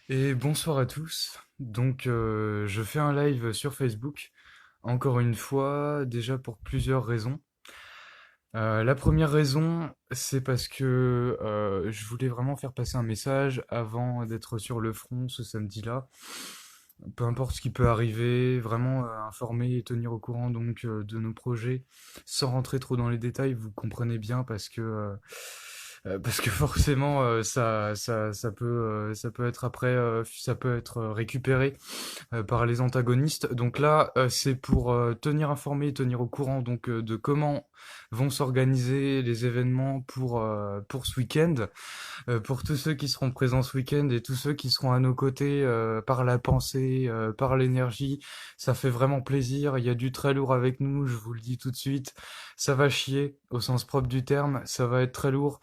Et bonsoir à tous. Je fais un live sur Facebook, encore une fois, déjà pour plusieurs raisons. La première raison, c'est parce que je voulais vraiment faire passer un message avant d'être sur le front ce samedi-là. Peu importe ce qui peut arriver, vraiment informer et tenir au courant de nos projets, sans rentrer trop dans les détails, vous comprenez bien parce que forcément ça peut être après ça peut être récupéré par les antagonistes. Donc là, c'est pour tenir informé, tenir au courant de comment vont s'organiser les événements pour ce week-end, pour tous ceux qui seront présents ce week-end et tous ceux qui seront à nos côtés par la pensée, par l'énergie. Ça fait vraiment plaisir. Il y a du très lourd avec nous, je vous le dis tout de suite. Ça va chier au sens propre du terme. Ça va être très lourd.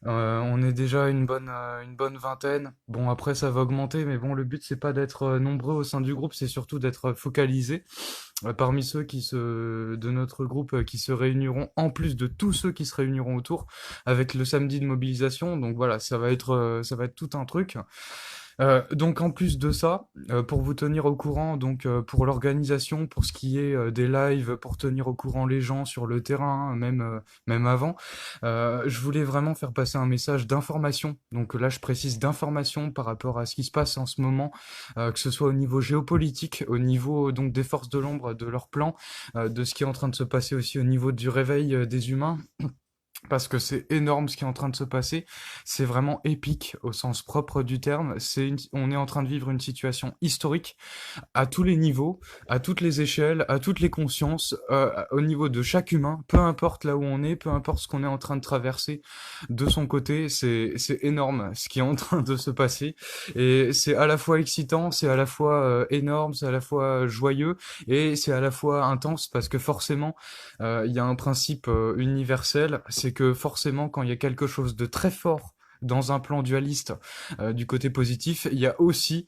On est déjà une bonne vingtaine. Bon, après, ça va augmenter, mais bon, le but, c'est pas d'être nombreux au sein du groupe, c'est surtout d'être focalisé parmi ceux de notre groupe qui se réuniront, en plus de tous ceux qui se réuniront autour, avec le samedi de mobilisation. Donc voilà, ça va être tout un truc. Donc en plus de ça, pour vous tenir au courant, pour l'organisation, pour ce qui est des lives, pour tenir au courant les gens sur le terrain, même avant, je voulais vraiment faire passer un message d'information. Donc là, je précise d'information par rapport à ce qui se passe en ce moment, que ce soit au niveau géopolitique, au niveau donc des forces de l'ombre, de leur plan, de ce qui est en train de se passer aussi au niveau du réveil des humains parce que c'est énorme ce qui est en train de se passer. C'est vraiment épique au sens propre du terme. On est en train de vivre une situation historique à tous les niveaux, à toutes les échelles, à toutes les consciences, au niveau de chaque humain, peu importe là où on est, peu importe ce qu'on est en train de traverser de son côté, c'est énorme ce qui est en train de se passer. Et c'est à la fois excitant, c'est à la fois énorme, c'est à la fois joyeux, et c'est à la fois intense parce que forcément, il y a un principe universel, c'est que forcément, quand il y a quelque chose de très fort dans un plan dualiste du côté positif, il y a aussi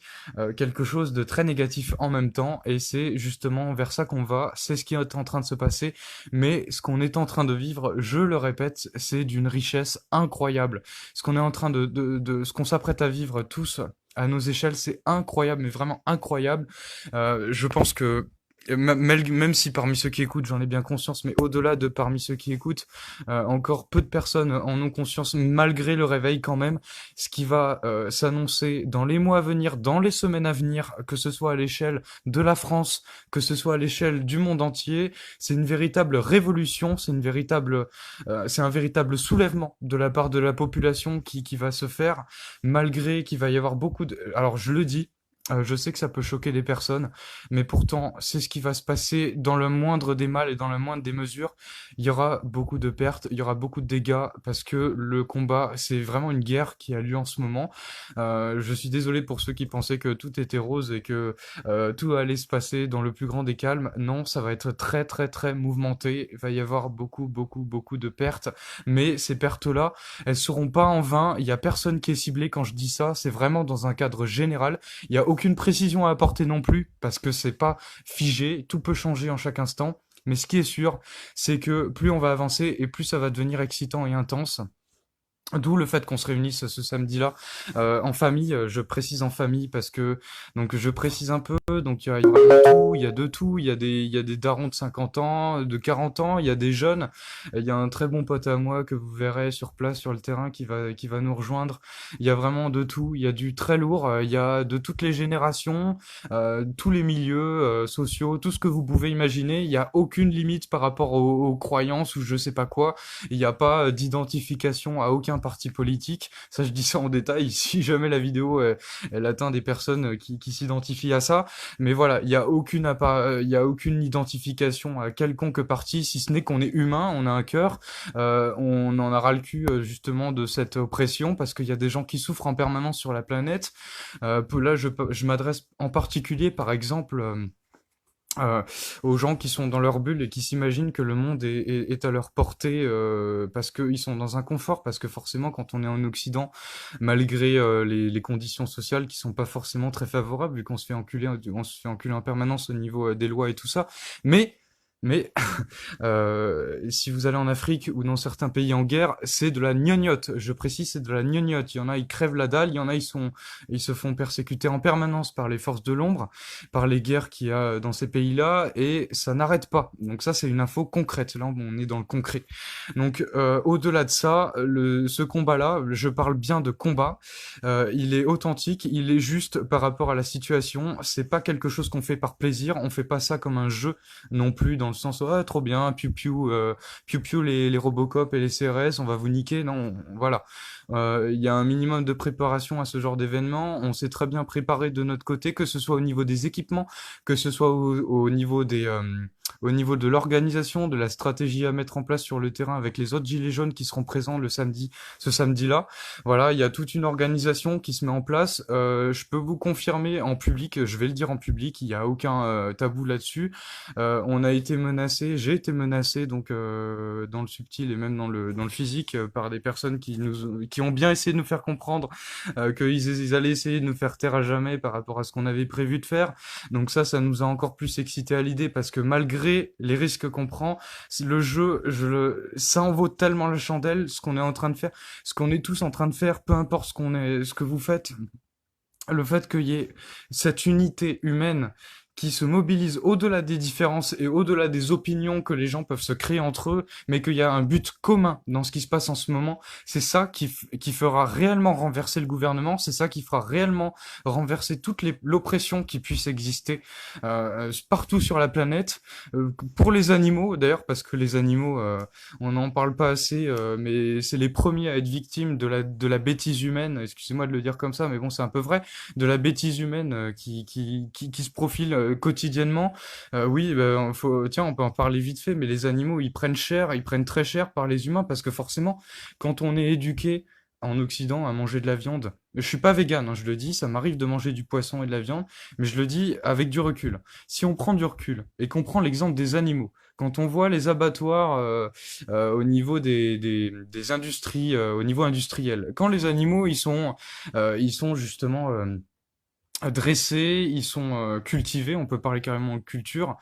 quelque chose de très négatif en même temps, et c'est justement vers ça qu'on va, c'est ce qui est en train de se passer, mais ce qu'on est en train de vivre, je le répète, c'est d'une richesse incroyable. Ce qu'on est en train ce qu'on s'apprête à vivre tous à nos échelles, c'est incroyable, mais vraiment incroyable. Je pense que même si parmi ceux qui écoutent, j'en ai bien conscience, mais au-delà de parmi ceux qui écoutent, encore peu de personnes en ont conscience, malgré le réveil quand même, ce qui va s'annoncer dans les mois à venir, dans les semaines à venir, que ce soit à l'échelle de la France, que ce soit à l'échelle du monde entier, c'est une véritable révolution, c'est un véritable soulèvement de la part de la population qui va se faire, malgré qu'il va y avoir beaucoup de... Alors je le dis, je sais que ça peut choquer des personnes, mais pourtant, c'est ce qui va se passer dans le moindre des mal et dans la moindre des mesures. Il y aura beaucoup de pertes, il y aura beaucoup de dégâts, parce que le combat, c'est vraiment une guerre qui a lieu en ce moment. Je suis désolé pour ceux qui pensaient que tout était rose et que tout allait se passer dans le plus grand des calmes. Non, ça va être très très très mouvementé. Il va y avoir beaucoup de pertes, mais ces pertes-là, elles seront pas en vain. Il y a personne qui est ciblé quand je dis ça. C'est vraiment dans un cadre général. Il n'y a aucune précision à apporter non plus, parce que c'est pas figé, tout peut changer en chaque instant. Mais ce qui est sûr, c'est que plus on va avancer et plus ça va devenir excitant et intense. D'où le fait qu'on se réunisse ce samedi-là en famille. Je précise en famille parce que donc je précise un peu. Donc il y aura de tout, il y a de tout. Il y a des darons de 50 ans, de 40 ans. Il y a des jeunes. Il y a un très bon pote à moi que vous verrez sur place sur le terrain qui va nous rejoindre. Il y a vraiment de tout. Il y a du très lourd. Il y a de toutes les générations, tous les milieux sociaux, tout ce que vous pouvez imaginer. Il y a aucune limite par rapport aux croyances ou je sais pas quoi. Il n'y a pas d'identification à aucun parti politique. Ça, je dis ça en détail. Si jamais la vidéo elle atteint des personnes qui s'identifient à ça, mais voilà, il y a aucune identification à quelconque parti, si ce n'est qu'on est humain, on a un cœur, on en a ras le cul justement de cette oppression parce qu'il y a des gens qui souffrent en permanence sur la planète. Là, je m'adresse en particulier, par exemple. Euh, aux gens qui sont dans leur bulle et qui s'imaginent que le monde est à leur portée parce qu'ils sont dans un confort, parce que forcément quand on est en Occident, malgré les conditions sociales qui sont pas forcément très favorables, vu qu'on se fait enculer en permanence au niveau des lois et tout ça, mais Mais si vous allez en Afrique ou dans certains pays en guerre, c'est de la gnognotte. Je précise, c'est de la gnognotte. Il y en a, ils crèvent la dalle. Il y en a, ils se font persécuter en permanence par les forces de l'ombre, par les guerres qu'il y a dans ces pays-là, et ça n'arrête pas. Donc ça, c'est une info concrète. Là, on est dans le concret. Donc, au-delà de ça, ce combat-là, je parle bien de combat. Il est authentique, il est juste par rapport à la situation. C'est pas quelque chose qu'on fait par plaisir. On fait pas ça comme un jeu non plus, dans le sens ah trop bien, piou piou les Robocop et les CRS, on va vous niquer. Non, voilà. Il y a un minimum de préparation à ce genre d'événement. On s'est très bien préparé de notre côté, que ce soit au niveau des équipements, que ce soit au niveau au niveau de l'organisation, de la stratégie à mettre en place sur le terrain avec les autres gilets jaunes qui seront présents ce samedi-là. Voilà, il y a toute une organisation qui se met en place. Je peux vous confirmer en public, je vais le dire en public, il n'y a aucun tabou là-dessus. On a été menacé, j'ai été menacé donc dans le subtil et même dans le physique par des personnes qui ont bien essayé de nous faire comprendre qu'ils allaient essayer de nous faire taire à jamais par rapport à ce qu'on avait prévu de faire. Donc ça nous a encore plus excité à l'idée parce que malgré les risques qu'on prend, le jeu, ça en vaut tellement la chandelle, ce qu'on est en train de faire, ce qu'on est tous en train de faire, peu importe ce que vous faites, le fait qu'il y ait cette unité humaine qui se mobilise au-delà des différences et au-delà des opinions que les gens peuvent se créer entre eux, mais qu'il y a un but commun dans ce qui se passe en ce moment, c'est ça qui fera réellement renverser le gouvernement, c'est ça qui fera réellement renverser l'oppression qui puisse exister partout sur la planète, pour les animaux d'ailleurs, parce que les animaux, on n'en parle pas assez, mais c'est les premiers à être victimes de la bêtise humaine, excusez-moi de le dire comme ça, mais bon c'est un peu vrai, de la bêtise humaine qui se profile quotidiennement. Oui, tiens, on peut en parler vite fait, mais les animaux, ils prennent très cher par les humains parce que forcément, quand on est éduqué en Occident à manger de la viande, je suis pas végane, hein, je le dis, ça m'arrive de manger du poisson et de la viande, mais je le dis avec du recul. Si on prend du recul et qu'on prend l'exemple des animaux, quand on voit les abattoirs au niveau des industries, au niveau industriel, quand les animaux ils sont justement dressés, ils sont cultivés, on peut parler carrément de culture,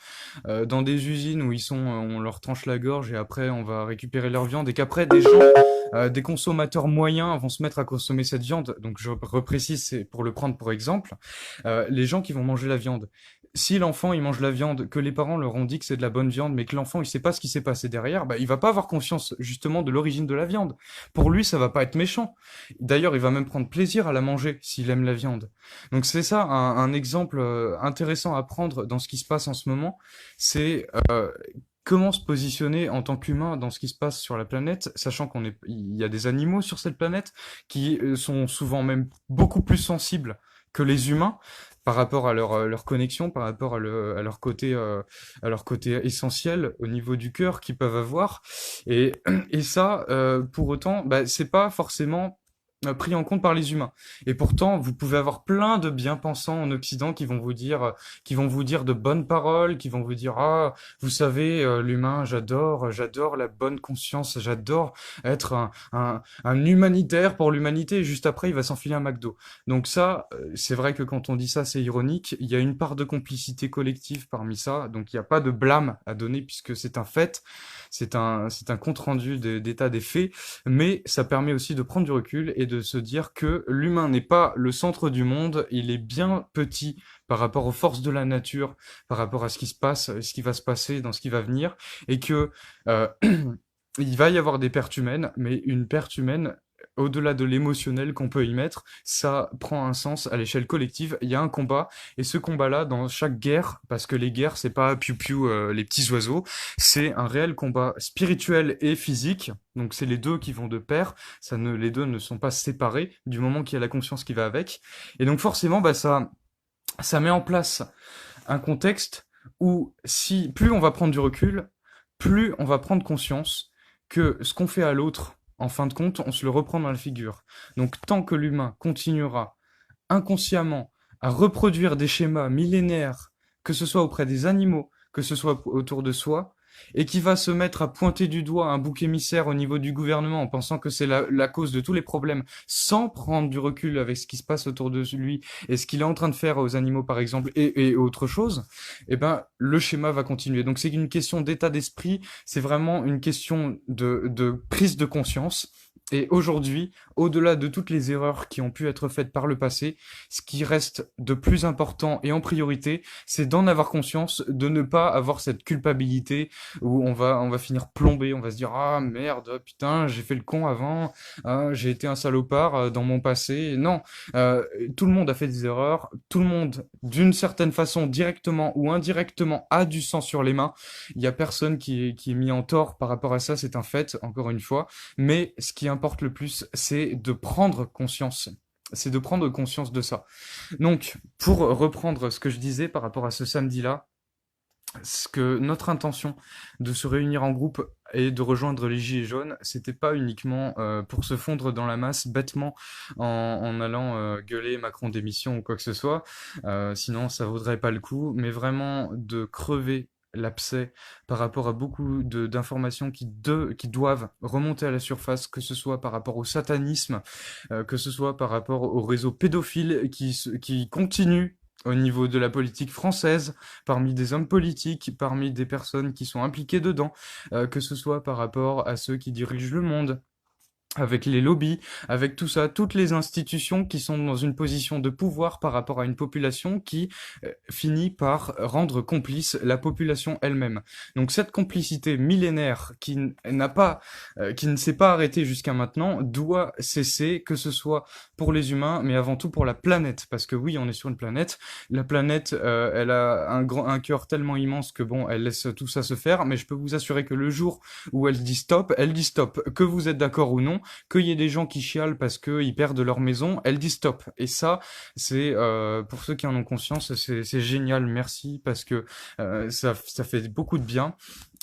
dans des usines où on leur tranche la gorge et après on va récupérer leur viande et qu'après des gens, des consommateurs moyens vont se mettre à consommer cette viande. Donc je reprécise, c'est pour le prendre pour exemple, les gens qui vont manger la viande. Si l'enfant il mange la viande, que les parents leur ont dit que c'est de la bonne viande, mais que l'enfant il sait pas ce qui s'est passé derrière, bah il va pas avoir conscience justement de l'origine de la viande. Pour lui, ça va pas être méchant. D'ailleurs, il va même prendre plaisir à la manger s'il aime la viande. Donc c'est ça un exemple intéressant à prendre dans ce qui se passe en ce moment, c'est comment se positionner en tant qu'humain dans ce qui se passe sur la planète, sachant il y a des animaux sur cette planète qui sont souvent même beaucoup plus sensibles que les humains par rapport à leur connexion, par rapport à leur côté essentiel au niveau du cœur qu'ils peuvent avoir. Et, et ça, pour autant, bah, c'est pas forcément pris en compte par les humains. Et pourtant, vous pouvez avoir plein de bien-pensants en Occident qui vont vous dire de bonnes paroles, qui vont vous dire ah, vous savez, l'humain, j'adore la bonne conscience, j'adore être un humanitaire pour l'humanité. Et juste après, il va s'enfiler un McDo. Donc ça, c'est vrai que quand on dit ça, c'est ironique. Il y a une part de complicité collective parmi ça, donc il n'y a pas de blâme à donner puisque c'est un fait, c'est un compte-rendu d'état des faits, mais ça permet aussi de prendre du recul et de se dire que l'humain n'est pas le centre du monde, il est bien petit par rapport aux forces de la nature, par rapport à ce qui se passe, ce qui va se passer dans ce qui va venir, et que euh, il va y avoir des pertes humaines, mais une perte humaine, au-delà de l'émotionnel qu'on peut y mettre, ça prend un sens à l'échelle collective. Il y a un combat, et ce combat-là, dans chaque guerre, parce que les guerres, c'est pas piou-piou les petits oiseaux, c'est un réel combat spirituel et physique. Donc c'est les deux qui vont de pair. Les deux ne sont pas séparés du moment qu'il y a la conscience qui va avec. Et donc forcément, bah ça met en place un contexte où plus on va prendre du recul, plus on va prendre conscience que ce qu'on fait à l'autre, en fin de compte, on se le reprend dans la figure. Donc tant que l'humain continuera inconsciemment à reproduire des schémas millénaires, que ce soit auprès des animaux, que ce soit autour de soi, et qui va se mettre à pointer du doigt un bouc émissaire au niveau du gouvernement en pensant que c'est la cause de tous les problèmes, sans prendre du recul avec ce qui se passe autour de lui et ce qu'il est en train de faire aux animaux par exemple et autre chose, eh ben le schéma va continuer. Donc c'est une question d'état d'esprit, c'est vraiment une question de prise de conscience. Et aujourd'hui, au-delà de toutes les erreurs qui ont pu être faites par le passé, ce qui reste de plus important et en priorité, c'est d'en avoir conscience, de ne pas avoir cette culpabilité où on va finir plombé, on va se dire ah merde, putain, j'ai fait le con avant, ah, j'ai été un salopard dans mon passé. Non, euh, tout le monde a fait des erreurs, tout le monde, d'une certaine façon, directement ou indirectement, a du sang sur les mains. Il y a personne qui est mis en tort par rapport à ça, c'est un fait, encore une fois. Mais ce qui importe le plus, c'est de prendre conscience. C'est de prendre conscience de ça. Donc, pour reprendre ce que je disais par rapport à ce samedi-là, ce que notre intention de se réunir en groupe et de rejoindre les Gilets jaunes, c'était pas uniquement pour se fondre dans la masse bêtement en allant gueuler Macron démission ou quoi que ce soit, sinon ça vaudrait pas le coup, mais vraiment de crever l'abcès par rapport à beaucoup d'informations qui doivent remonter à la surface, que ce soit par rapport au satanisme, que ce soit par rapport au réseau pédophile qui continue au niveau de la politique française, parmi des hommes politiques, parmi des personnes qui sont impliquées dedans, que ce soit par rapport à ceux qui dirigent le monde, avec les lobbies, avec tout ça, toutes les institutions qui sont dans une position de pouvoir par rapport à une population qui finit par rendre complice la population elle-même. Donc cette complicité millénaire qui ne s'est pas arrêtée jusqu'à maintenant, doit cesser, que ce soit pour les humains, mais avant tout pour la planète, parce que oui, on est sur une planète. La planète, elle a un cœur tellement immense que bon, elle laisse tout ça se faire, mais je peux vous assurer que le jour où elle dit stop, que vous êtes d'accord ou non, qu'il y ait des gens qui chialent parce qu'ils perdent leur maison, elle dit stop. Et ça, c'est pour ceux qui en ont conscience, c'est génial, merci, parce que ça fait beaucoup de bien.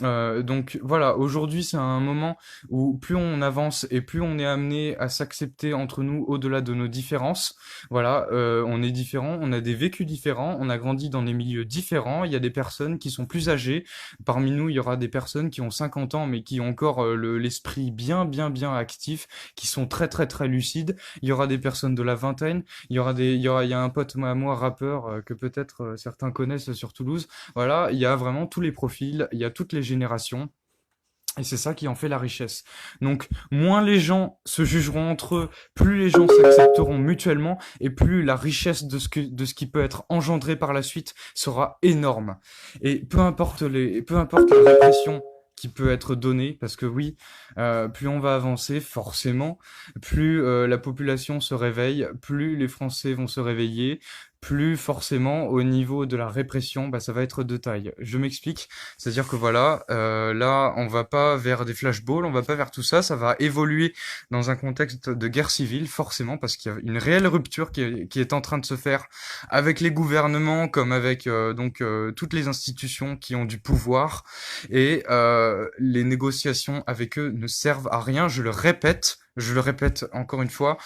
Donc voilà, aujourd'hui c'est un moment où plus on avance et plus on est amené à s'accepter entre nous au-delà de nos différences. Voilà, on est différents, on a des vécus différents, on a grandi dans des milieux différents, il y a des personnes qui sont plus âgées. Parmi nous, il y aura des personnes qui ont 50 ans mais qui ont encore l'esprit bien actif, qui sont très lucides. Il y aura des personnes de la vingtaine, il y a un pote à moi rappeur que peut-être certains connaissent sur Toulouse. Voilà, il y a vraiment tous les profils, il y a toutes les générations. Et c'est ça qui en fait la richesse. Donc, moins les gens se jugeront entre eux, plus les gens s'accepteront mutuellement, et plus la richesse de ce qui peut être engendré par la suite sera énorme. Et peu importe la répression qui peut être donnée, parce que oui, plus on va avancer, forcément, plus la population se réveille, plus les Français vont se réveiller, plus forcément au niveau de la répression, bah, ça va être de taille. Je m'explique, c'est-à-dire que voilà, là on va pas vers des flashballs, on va pas vers tout ça, ça va évoluer dans un contexte de guerre civile, forcément, parce qu'il y a une réelle rupture qui est en train de se faire avec les gouvernements, comme avec toutes les institutions qui ont du pouvoir, et les négociations avec eux ne servent à rien, je le répète encore une fois,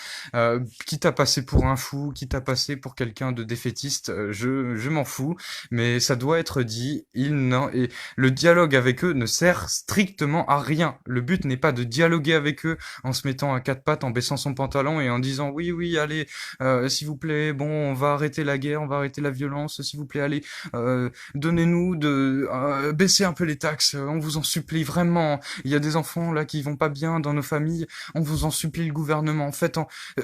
quitte à passer pour un fou, quitte à passer pour quelqu'un de défaitiste, je m'en fous, mais ça doit être dit, et le dialogue avec eux ne sert strictement à rien. Le but n'est pas de dialoguer avec eux en se mettant à quatre pattes, en baissant son pantalon et en disant oui, allez, s'il vous plaît, bon, on va arrêter la guerre, on va arrêter la violence, s'il vous plaît, allez, donnez-nous baisser un peu les taxes, on vous en supplie, vraiment, il y a des enfants là qui vont pas bien dans nos familles, on vous en supplie le gouvernement,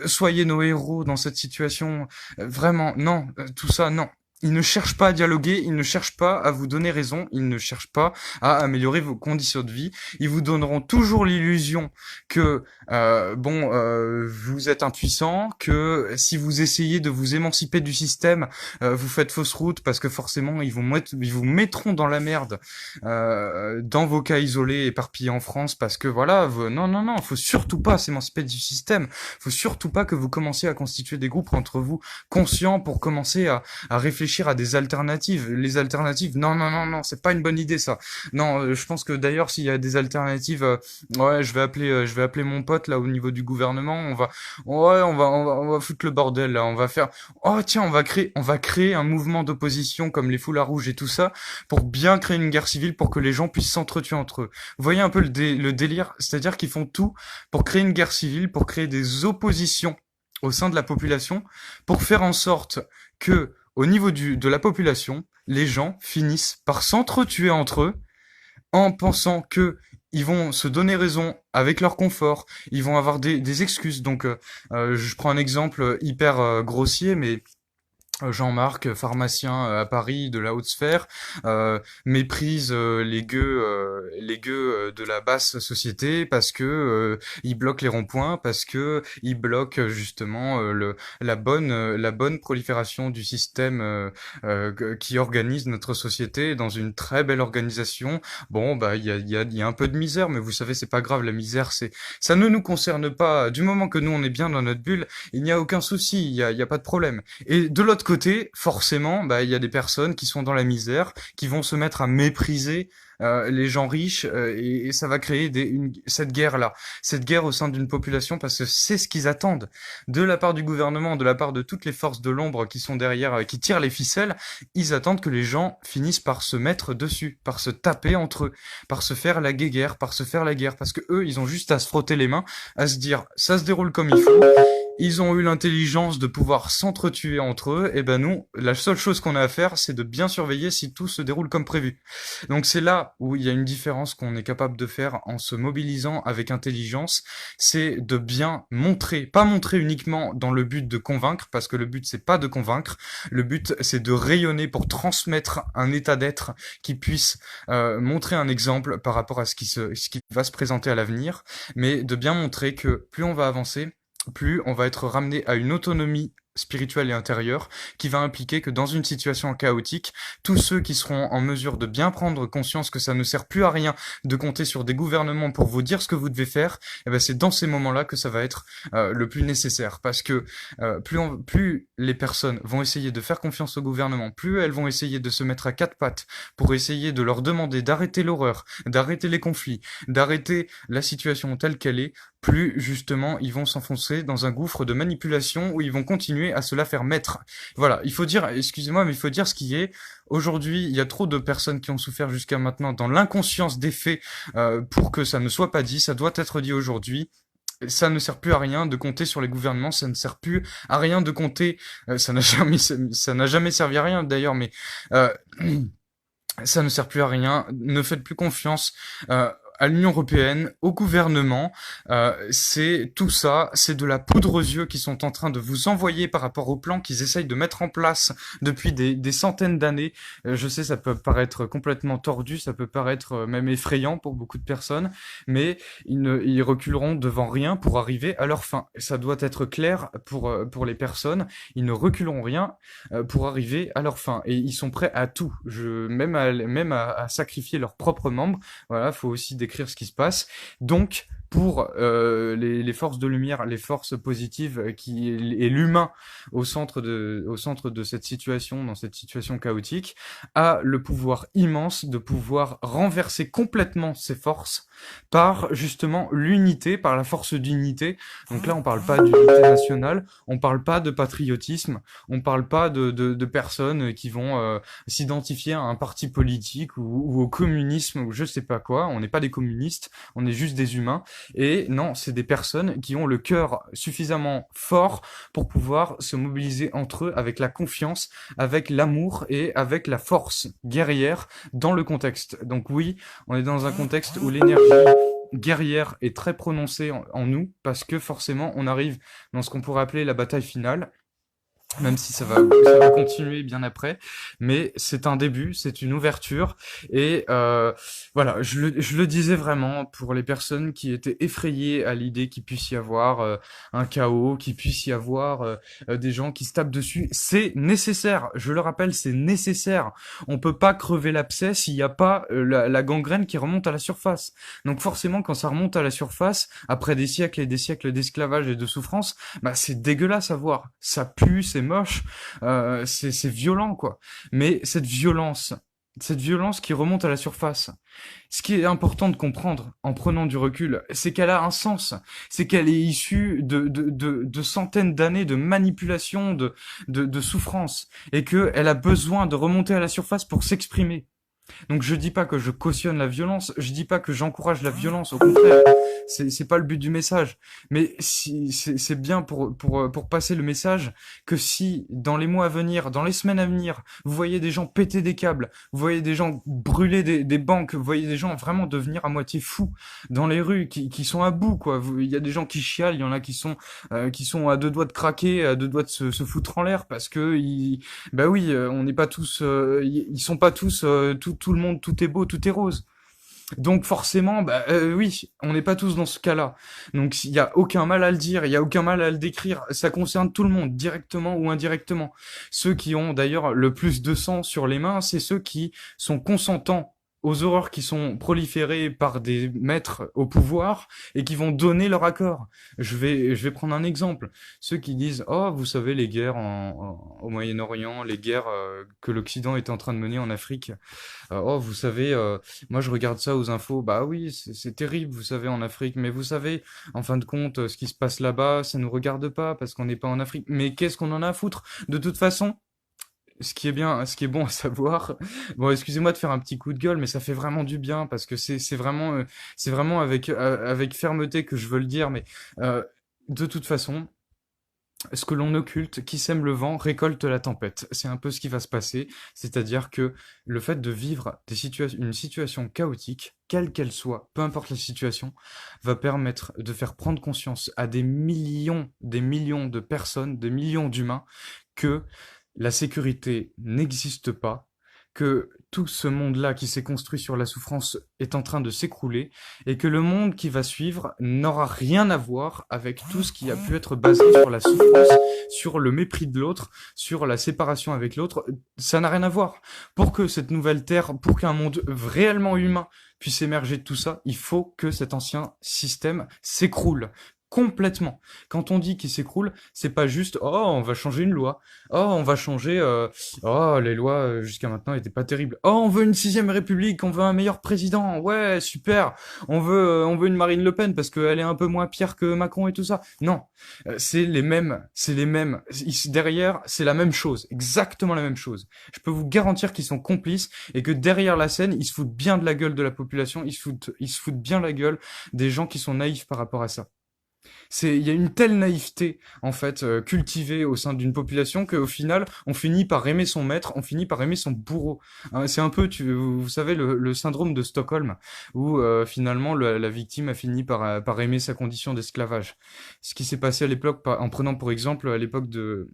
soyez nos héros dans cette situation, vraiment, non, tout ça, non. Ils ne cherchent pas à dialoguer, ils ne cherchent pas à vous donner raison, ils ne cherchent pas à améliorer vos conditions de vie. Ils vous donneront toujours l'illusion que vous êtes impuissant, que si vous essayez de vous émanciper du système, vous faites fausse route parce que forcément ils vous mettront dans la merde dans vos cas isolés éparpillés en France parce que voilà, non, faut surtout pas s'émanciper du système, faut surtout pas que vous commenciez à constituer des groupes entre vous conscients pour commencer à réfléchir réfléchir à des alternatives. Les alternatives, non, non, non, non, c'est pas une bonne idée ça. Non, je pense que d'ailleurs s'il y a des alternatives, ouais, je vais appeler mon pote là au niveau du gouvernement. Ouais, on va foutre le bordel là. On va faire, oh tiens, on va créer un mouvement d'opposition comme les foulards rouges et tout ça pour bien créer une guerre civile pour que les gens puissent s'entretuer entre eux. Vous voyez un peu le délire, c'est-à-dire qu'ils font tout pour créer une guerre civile, pour créer des oppositions au sein de la population, pour faire en sorte que, au niveau de la population, les gens finissent par s'entretuer entre eux en pensant que ils vont se donner raison avec leur confort, ils vont avoir des excuses. Donc, je prends un exemple hyper grossier, mais Jean-Marc, pharmacien à Paris de la haute sphère, méprise les gueux de la basse société parce que il bloque les ronds-points, parce que il bloque justement la bonne prolifération du système qui organise notre société dans une très belle organisation. Bon, bah il y a un peu de misère, mais vous savez, c'est pas grave. La misère, ça ne nous concerne pas. Du moment que nous on est bien dans notre bulle, il n'y a aucun souci, il y a pas de problème. Et de l'autre côté, forcément, bah, il y a des personnes qui sont dans la misère, qui vont se mettre à mépriser les gens riches, et ça va créer cette guerre-là, cette guerre au sein d'une population, parce que c'est ce qu'ils attendent de la part du gouvernement, de la part de toutes les forces de l'ombre qui sont derrière, qui tirent les ficelles. Ils attendent que les gens finissent par se mettre dessus, par se taper entre eux, par se faire la guéguerre, par se faire la guerre, parce que eux, ils ont juste à se frotter les mains, à se dire, ça se déroule comme il faut. Ils ont eu l'intelligence de pouvoir s'entretuer entre eux, et ben nous, la seule chose qu'on a à faire, c'est de bien surveiller si tout se déroule comme prévu. Donc c'est là où il y a une différence qu'on est capable de faire en se mobilisant avec intelligence, c'est de bien montrer, pas montrer uniquement dans le but de convaincre, parce que le but c'est pas de convaincre, le but c'est de rayonner pour transmettre un état d'être qui puisse montrer un exemple par rapport à ce qui va se présenter à l'avenir, mais de bien montrer que plus on va avancer, plus on va être ramené à une autonomie spirituelle et intérieure qui va impliquer que dans une situation chaotique, tous ceux qui seront en mesure de bien prendre conscience que ça ne sert plus à rien de compter sur des gouvernements pour vous dire ce que vous devez faire, et ben c'est dans ces moments-là que ça va être le plus nécessaire, parce que plus les personnes vont essayer de faire confiance au gouvernement, plus elles vont essayer de se mettre à quatre pattes pour essayer de leur demander d'arrêter l'horreur, d'arrêter les conflits, d'arrêter la situation telle qu'elle est, plus justement ils vont s'enfoncer dans un gouffre de manipulation où ils vont continuer à se la faire mettre. Voilà, il faut dire, excusez-moi, mais il faut dire ce qui est. Aujourd'hui, il y a trop de personnes qui ont souffert jusqu'à maintenant dans l'inconscience des faits pour que ça ne soit pas dit. Ça doit être dit aujourd'hui. Ça ne sert plus à rien de compter sur les gouvernements, ça ne sert plus à rien de compter, ça n'a jamais servi à rien d'ailleurs, mais ça ne sert plus à rien. Ne faites plus confiance à l'Union européenne, au gouvernement. C'est tout ça, c'est de la poudre aux yeux qu'ils sont en train de vous envoyer par rapport au plan qu'ils essayent de mettre en place depuis des centaines d'années. Je sais, ça peut paraître complètement tordu, ça peut paraître même effrayant pour beaucoup de personnes, mais ils reculeront devant rien pour arriver à leur fin. Ça doit être clair pour les personnes. Ils ne reculeront rien pour arriver à leur fin. Et ils sont prêts à tout, même à sacrifier leurs propres membres. Voilà, faut aussi décrire ce qui se passe. Donc, pour les forces de lumière, les forces positives, et l'humain au centre de cette situation, dans cette situation chaotique, a le pouvoir immense de pouvoir renverser complètement ces forces par justement l'unité, par la force d'unité. Donc là, on parle pas d'unité nationale, on parle pas de patriotisme, on parle pas de personnes qui vont s'identifier à un parti politique ou au communisme ou je sais pas quoi. On n'est pas des communistes, on est juste des humains. Et non, c'est des personnes qui ont le cœur suffisamment fort pour pouvoir se mobiliser entre eux avec la confiance, avec l'amour et avec la force guerrière dans le contexte. Donc oui, on est dans un contexte où l'énergie guerrière est très prononcée en nous, parce que forcément on arrive dans ce qu'on pourrait appeler la bataille finale. Même si ça va continuer bien après, mais c'est un début, c'est une ouverture, et voilà, je le disais vraiment pour les personnes qui étaient effrayées à l'idée qu'il puisse y avoir un chaos, qu'il puisse y avoir des gens qui se tapent dessus. C'est nécessaire, je le rappelle, c'est nécessaire. On peut pas crever l'abcès s'il n'y a pas la gangrène qui remonte à la surface. Donc forcément, quand ça remonte à la surface, après des siècles et des siècles d'esclavage et de souffrance, bah c'est dégueulasse à voir. Ça pue, c'est c'est moche, c'est violent, quoi. Mais cette violence qui remonte à la surface, ce qui est important de comprendre en prenant du recul, c'est qu'elle a un sens. C'est qu'elle est issue de centaines d'années de manipulation, de souffrance. Et qu'elle a besoin de remonter à la surface pour s'exprimer. Donc je dis pas que je cautionne la violence, je dis pas que j'encourage la violence, au contraire, c'est pas le but du message. Mais si c'est bien pour passer le message que si dans les mois à venir, dans les semaines à venir, vous voyez des gens péter des câbles, vous voyez des gens brûler des banques, vous voyez des gens vraiment devenir à moitié fous dans les rues, qui sont à bout quoi. Il y a des gens qui chialent, il y en a qui sont à deux doigts de craquer, à deux doigts de se foutre en l'air parce que bah oui, on n'est pas tous, ils sont pas tous tout le monde, tout est beau, tout est rose. Donc forcément, bah oui, on n'est pas tous dans ce cas-là. Donc il y a aucun mal à le dire, il y a aucun mal à le décrire. Ça concerne tout le monde, directement ou indirectement. Ceux qui ont d'ailleurs le plus de sang sur les mains, c'est ceux qui sont consentants aux horreurs qui sont proliférées par des maîtres au pouvoir et qui vont donner leur accord. Je vais prendre un exemple. Ceux qui disent oh vous savez les guerres au Moyen-Orient, les guerres que l'Occident est en train de mener en Afrique. Oh vous savez moi je regarde ça aux infos. Bah oui c'est terrible vous savez en Afrique. Mais vous savez en fin de compte ce qui se passe là-bas ça nous regarde pas parce qu'on n'est pas en Afrique. Mais qu'est-ce qu'on en a à foutre? De toute façon ce qui est bien, ce qui est bon à savoir, bon, excusez-moi de faire un petit coup de gueule, mais ça fait vraiment du bien parce que c'est vraiment avec fermeté que je veux le dire, mais de toute façon, ce que l'on occulte, qui sème le vent, récolte la tempête. C'est un peu ce qui va se passer, c'est-à-dire que le fait de vivre une situation chaotique, quelle qu'elle soit, peu importe la situation, va permettre de faire prendre conscience à des millions de personnes, des millions d'humains, que la sécurité n'existe pas, que tout ce monde-là qui s'est construit sur la souffrance est en train de s'écrouler, et que le monde qui va suivre n'aura rien à voir avec tout ce qui a pu être basé sur la souffrance, sur le mépris de l'autre, sur la séparation avec l'autre. Ça n'a rien à voir. Pour que cette nouvelle terre, pour qu'un monde réellement humain puisse émerger de tout ça, il faut que cet ancien système s'écroule. Complètement. Quand on dit qu'il s'écroule, c'est pas juste oh on va changer une loi, oh on va changer oh les lois jusqu'à maintenant étaient pas terribles, oh on veut une sixième république, on veut un meilleur président, ouais super, on veut une Marine Le Pen parce qu'elle est un peu moins pire que Macron et tout ça. Non, c'est les mêmes. Derrière c'est la même chose, exactement la même chose. Je peux vous garantir qu'ils sont complices et que derrière la scène ils se foutent bien de la gueule de la population, ils se foutent bien la gueule des gens qui sont naïfs par rapport à ça. Il y a une telle naïveté, en fait, cultivée au sein d'une population qu'au final, on finit par aimer son maître, on finit par aimer son bourreau. Hein, c'est un peu, vous savez, le syndrome de Stockholm, où finalement la victime a fini par aimer sa condition d'esclavage. Ce qui s'est passé à l'époque, en prenant pour exemple à l'époque de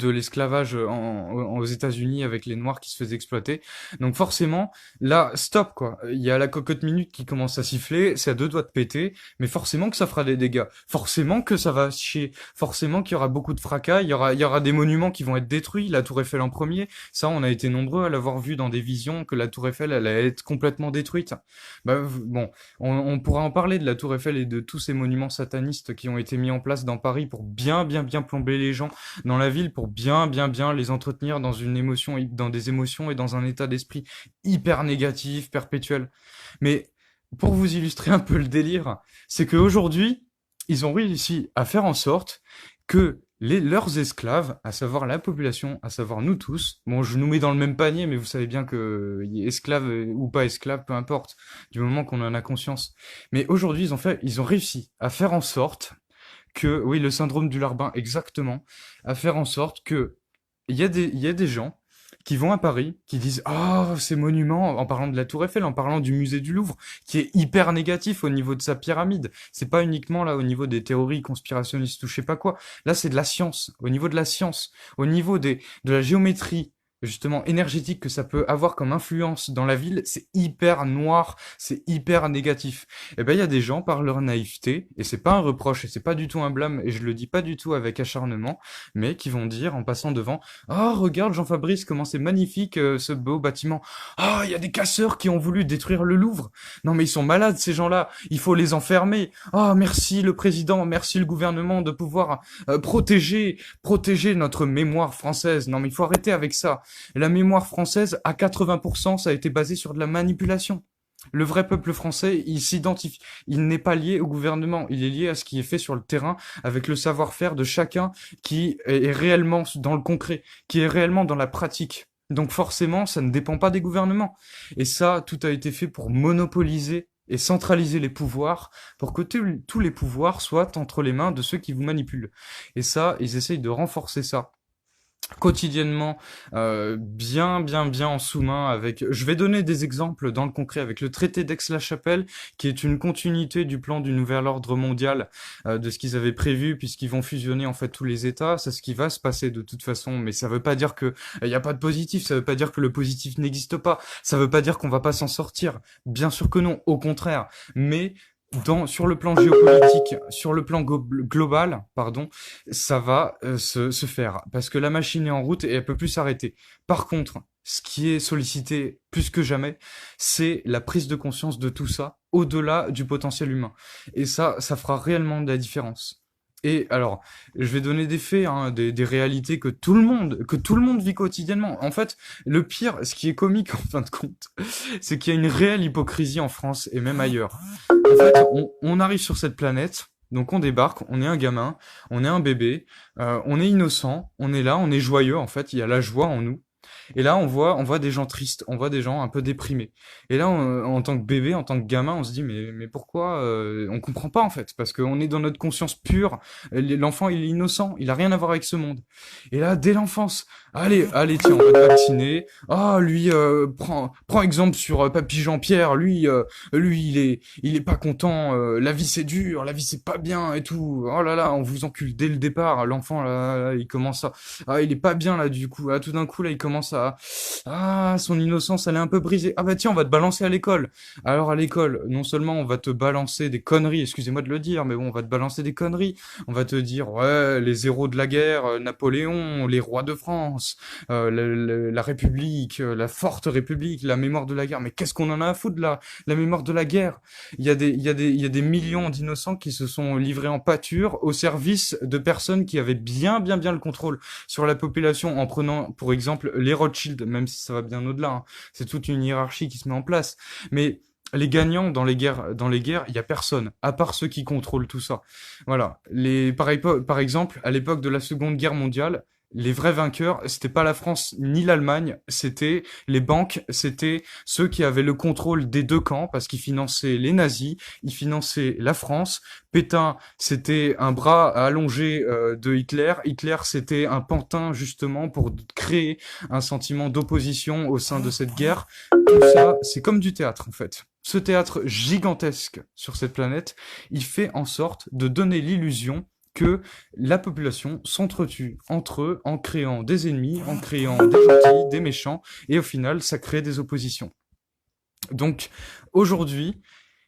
l'esclavage aux États-Unis avec les Noirs qui se faisaient exploiter. Donc forcément, là, stop quoi. Il y a la cocotte minute qui commence à siffler, c'est à deux doigts de péter, mais forcément que ça fera des dégâts. Forcément que ça va chier. Forcément qu'il y aura beaucoup de fracas. Il y aura des monuments qui vont être détruits. La Tour Eiffel en premier. Ça, on a été nombreux à l'avoir vu dans des visions que la Tour Eiffel elle allait être complètement détruite. Bah bon, on pourra en parler de la Tour Eiffel et de tous ces monuments satanistes qui ont été mis en place dans Paris pour bien plomber les gens dans la ville pour bien les entretenir dans dans des émotions et dans un état d'esprit hyper négatif, perpétuel. Mais pour vous illustrer un peu le délire, c'est qu'aujourd'hui, ils ont réussi à faire en sorte que leurs esclaves, à savoir la population, à savoir nous tous, bon, je nous mets dans le même panier, mais vous savez bien que esclaves ou pas esclaves, peu importe, du moment qu'on en a conscience. Mais aujourd'hui, ils ont réussi à faire en sorte oui, le syndrome du larbin, exactement, à faire en sorte que il y a des gens qui vont à Paris, qui disent oh ces monuments, en parlant de la Tour Eiffel, en parlant du musée du Louvre, qui est hyper négatif au niveau de sa pyramide. C'est pas uniquement là au niveau des théories conspirationnistes ou je sais pas quoi. Là c'est de la science, au niveau de la science, au niveau de la géométrie justement énergétique que ça peut avoir comme influence dans la ville, c'est hyper noir, c'est hyper négatif. Et ben il y a des gens par leur naïveté, et c'est pas un reproche, et c'est pas du tout un blâme, et je le dis pas du tout avec acharnement, mais qui vont dire en passant devant, oh regarde Jean-Fabrice comment c'est magnifique ce beau bâtiment. Ah, il y a des casseurs qui ont voulu détruire le Louvre. Non mais ils sont malades ces gens-là, il faut les enfermer. Ah, merci le président, merci le gouvernement de pouvoir protéger notre mémoire française. Non mais il faut arrêter avec ça. La mémoire française, à 80%, ça a été basé sur de la manipulation. Le vrai peuple français, il s'identifie, il n'est pas lié au gouvernement, il est lié à ce qui est fait sur le terrain, avec le savoir-faire de chacun qui est réellement dans le concret, qui est réellement dans la pratique. Donc forcément, ça ne dépend pas des gouvernements. Et ça, tout a été fait pour monopoliser et centraliser les pouvoirs, pour que tous les pouvoirs soient entre les mains de ceux qui vous manipulent. Et ça, ils essayent de renforcer ça quotidiennement, bien en sous-main avec... Je vais donner des exemples dans le concret avec le traité d'Aix-la-Chapelle, qui est une continuité du plan du nouvel ordre mondial, de ce qu'ils avaient prévu, puisqu'ils vont fusionner en fait tous les États. C'est ce qui va se passer de toute façon, mais ça veut pas dire que il y a pas de positif, ça veut pas dire que le positif n'existe pas, ça veut pas dire qu'on va pas s'en sortir. Bien sûr que non, au contraire. Mais sur le plan géopolitique, sur le plan global, pardon, ça va se faire parce que la machine est en route et elle peut plus s'arrêter. Par contre, ce qui est sollicité plus que jamais, c'est la prise de conscience de tout ça au-delà du potentiel humain. Et ça fera réellement de la différence. Et alors, je vais donner des faits, hein, des réalités que tout le monde vit quotidiennement. En fait, le pire, ce qui est comique en fin de compte, c'est qu'il y a une réelle hypocrisie en France et même ailleurs. En fait, on arrive sur cette planète, donc on débarque, on est un gamin, on est un bébé, on est innocent, on est là, on est joyeux, en fait, il y a la joie en nous. Et là, on voit des gens tristes, on voit des gens un peu déprimés. Et là, en tant que bébé, en tant que gamin, on se dit mais pourquoi on comprend pas en fait, parce qu'on est dans notre conscience pure. L'enfant, il est innocent, il a rien à voir avec ce monde. Et là, dès l'enfance, allez, tiens, on va te vacciner. Ah, lui, prends exemple sur Papy Jean-Pierre. Lui, il est pas content. La vie c'est dur, la vie c'est pas bien et tout. Oh là là, on vous encule dès le départ. L'enfant là, il commence à, il est pas bien là du coup. Ah, tout d'un coup là, il commence à, son innocence, elle est un peu brisée. Ah bah tiens, on va te balancer à l'école. Alors à l'école, non seulement on va te balancer des conneries, excusez-moi de le dire, mais bon, on va te balancer des conneries. On va te dire, ouais, les héros de la guerre, Napoléon, les rois de France, la République, la forte République, la mémoire de la guerre. Mais qu'est-ce qu'on en a à foutre de la mémoire de la guerre? Il y a des millions d'innocents qui se sont livrés en pâture au service de personnes qui avaient bien le contrôle sur la population en prenant, pour exemple, les Rothschild, même si ça va bien au-delà, hein. C'est toute une hiérarchie qui se met en place. Mais les gagnants dans les guerres, il y a personne, à part ceux qui contrôlent tout ça. Voilà. Par exemple, à l'époque de la Seconde Guerre mondiale, les vrais vainqueurs, c'était pas la France ni l'Allemagne, c'était les banques, c'était ceux qui avaient le contrôle des deux camps parce qu'ils finançaient les nazis, ils finançaient la France. Pétain, c'était un bras allongé de Hitler. Hitler, c'était un pantin justement pour créer un sentiment d'opposition au sein de cette guerre. Tout ça, c'est comme du théâtre en fait. Ce théâtre gigantesque sur cette planète, il fait en sorte de donner l'illusion que la population s'entretue entre eux en créant des ennemis, en créant des gentils, des méchants, et au final, ça crée des oppositions. Donc, aujourd'hui,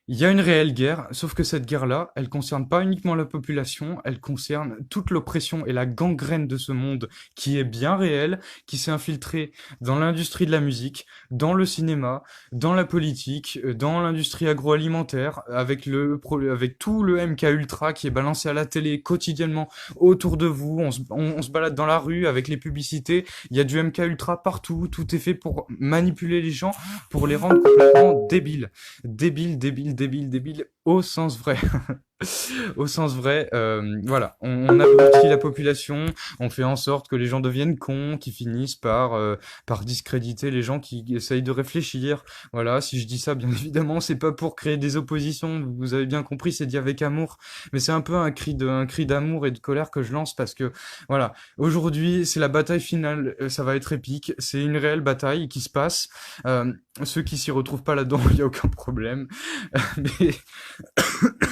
il y a une réelle guerre, sauf que cette guerre-là, elle concerne pas uniquement la population, elle concerne toute l'oppression et la gangrène de ce monde qui est bien réelle, qui s'est infiltrée dans l'industrie de la musique, dans le cinéma, dans la politique, dans l'industrie agroalimentaire, avec tout le MK Ultra qui est balancé à la télé quotidiennement autour de vous, on se balade dans la rue avec les publicités, il y a du MK Ultra partout, tout est fait pour manipuler les gens, pour les rendre complètement débiles. Débile, au sens vrai. Au sens vrai, voilà, on abrutit la population, on fait en sorte que les gens deviennent cons, qui finissent par discréditer les gens qui essayent de réfléchir. Voilà, si je dis ça, bien évidemment, c'est pas pour créer des oppositions, vous avez bien compris, c'est dit avec amour, mais c'est un peu un cri d'amour et de colère que je lance parce que, voilà, aujourd'hui, c'est la bataille finale, ça va être épique, c'est une réelle bataille qui se passe, ceux qui s'y retrouvent pas là-dedans, il y a aucun problème, mais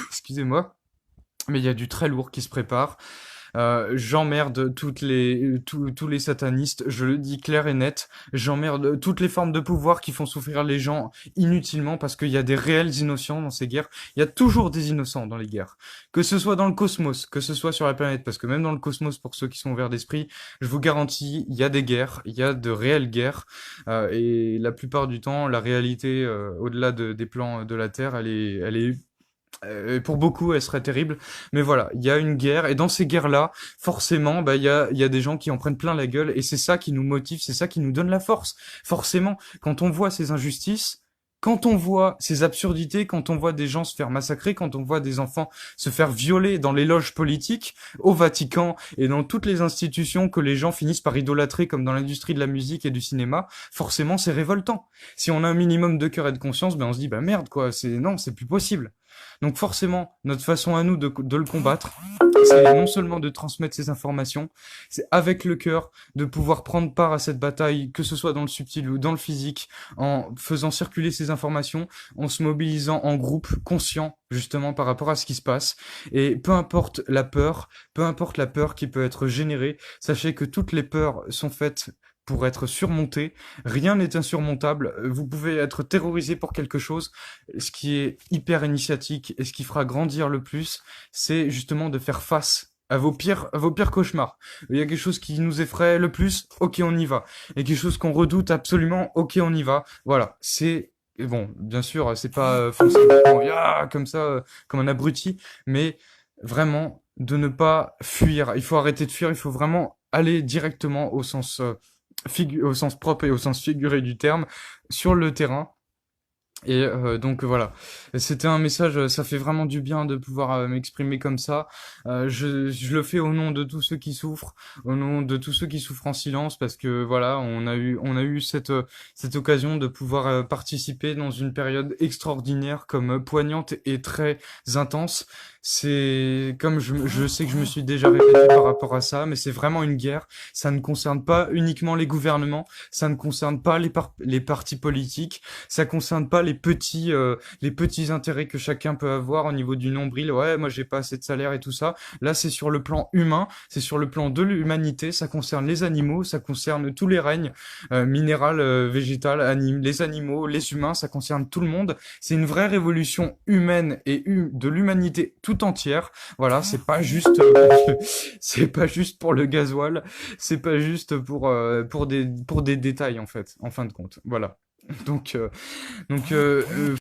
excusez-moi, mais il y a du très lourd qui se prépare. J'emmerde tous les satanistes, je le dis clair et net. J'emmerde toutes les formes de pouvoir qui font souffrir les gens inutilement parce qu'il y a des réels innocents dans ces guerres. Il y a toujours des innocents dans les guerres. Que ce soit dans le cosmos, que ce soit sur la planète, parce que même dans le cosmos, pour ceux qui sont ouverts d'esprit, je vous garantis, il y a des guerres, il y a de réelles guerres, et la plupart du temps, la réalité, au-delà des plans de la Terre, elle est pour beaucoup, elle serait terrible. Mais voilà, il y a une guerre, et dans ces guerres-là, forcément, bah, il y a des gens qui en prennent plein la gueule, et c'est ça qui nous motive, c'est ça qui nous donne la force. Forcément, quand on voit ces injustices, quand on voit ces absurdités, quand on voit des gens se faire massacrer, quand on voit des enfants se faire violer dans les loges politiques, au Vatican et dans toutes les institutions que les gens finissent par idolâtrer comme dans l'industrie de la musique et du cinéma, forcément c'est révoltant. Si on a un minimum de cœur et de conscience, ben on se dit bah merde quoi, non, c'est plus possible. Donc forcément, notre façon à nous de le combattre, c'est non seulement de transmettre ces informations, c'est avec le cœur de pouvoir prendre part à cette bataille, que ce soit dans le subtil ou dans le physique, en faisant circuler ces informations, en se mobilisant en groupe, conscient justement par rapport à ce qui se passe. Et peu importe la peur qui peut être générée, sachez que toutes les peurs sont faites pour être surmontées. Rien n'est insurmontable. Vous pouvez être terrorisé pour quelque chose. Ce qui est hyper initiatique et ce qui fera grandir le plus, c'est justement de faire face à vos pires cauchemars. Il y a quelque chose qui nous effraie le plus, ok, on y va. Il y a quelque chose qu'on redoute absolument, ok, on y va. Voilà, c'est et bon, bien sûr, c'est pas foncer comme ça, comme un abruti, mais vraiment de ne pas fuir. Il faut arrêter de fuir, il faut vraiment aller directement au sens propre et au sens figuré du terme, sur le terrain. Et donc voilà, c'était un message, ça fait vraiment du bien de pouvoir m'exprimer comme ça. Je le fais au nom de tous ceux qui souffrent, au nom de tous ceux qui souffrent en silence, parce que voilà, on a eu cette occasion de pouvoir participer dans une période extraordinaire, comme poignante et très intense. C'est comme je sais que je me suis déjà répété par rapport à ça, mais c'est vraiment une guerre. Ça ne concerne pas uniquement les gouvernements, ça ne concerne pas les partis politiques, ça concerne pas les petits intérêts que chacun peut avoir au niveau du nombril. Ouais, moi j'ai pas assez de salaire et tout ça. Là, c'est sur le plan humain, c'est sur le plan de l'humanité. Ça concerne les animaux, ça concerne tous les règnes, minéral, végétal, les animaux, les humains. Ça concerne tout le monde. C'est une vraie révolution humaine et de l'humanité tout entière. Voilà, c'est pas juste, c'est pas juste pour le gasoil, c'est pas juste pour des détails en fait, en fin de compte. Voilà. Donc,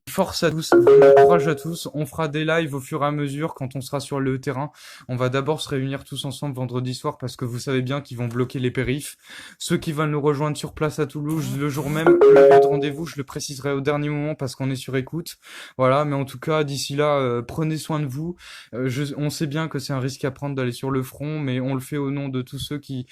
force à tous, courage à tous. On fera des lives au fur et à mesure quand on sera sur le terrain. On va d'abord se réunir tous ensemble vendredi soir parce que vous savez bien qu'ils vont bloquer les périphes. Ceux qui veulent nous rejoindre sur place à Toulouse le jour même, le lieu de rendez-vous, je le préciserai au dernier moment parce qu'on est sur écoute. Voilà, mais en tout cas, d'ici là, prenez soin de vous. On sait bien que c'est un risque à prendre d'aller sur le front, mais on le fait au nom de tous ceux qui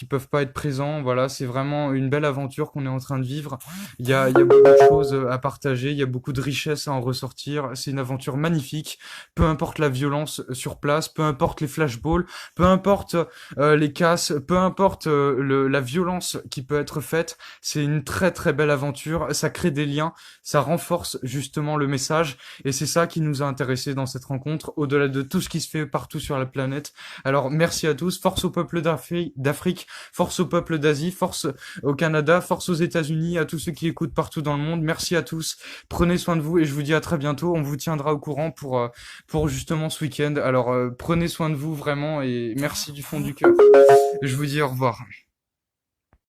peuvent pas être présents. Voilà, c'est vraiment une belle aventure qu'on est en train de vivre. Il y a beaucoup de choses à partager, il y a beaucoup de richesses à en ressortir. C'est une aventure magnifique. Peu importe la violence sur place, peu importe les flashballs, peu importe les casses, peu importe la violence qui peut être faite. C'est une très très belle aventure. Ça crée des liens, ça renforce justement le message. Et c'est ça qui nous a intéressés dans cette rencontre, au-delà de tout ce qui se fait partout sur la planète. Alors merci à tous. Force au peuple d'Afrique, force au peuple d'Asie, force au Canada, force aux États-Unis, à tous ceux qui écoutent partout dans le monde. Merci à tous. Prenez soin de vous et je vous dis à très bientôt. On vous tiendra au courant pour justement ce week-end. Alors prenez soin de vous vraiment et merci du fond du cœur. Je vous dis au revoir.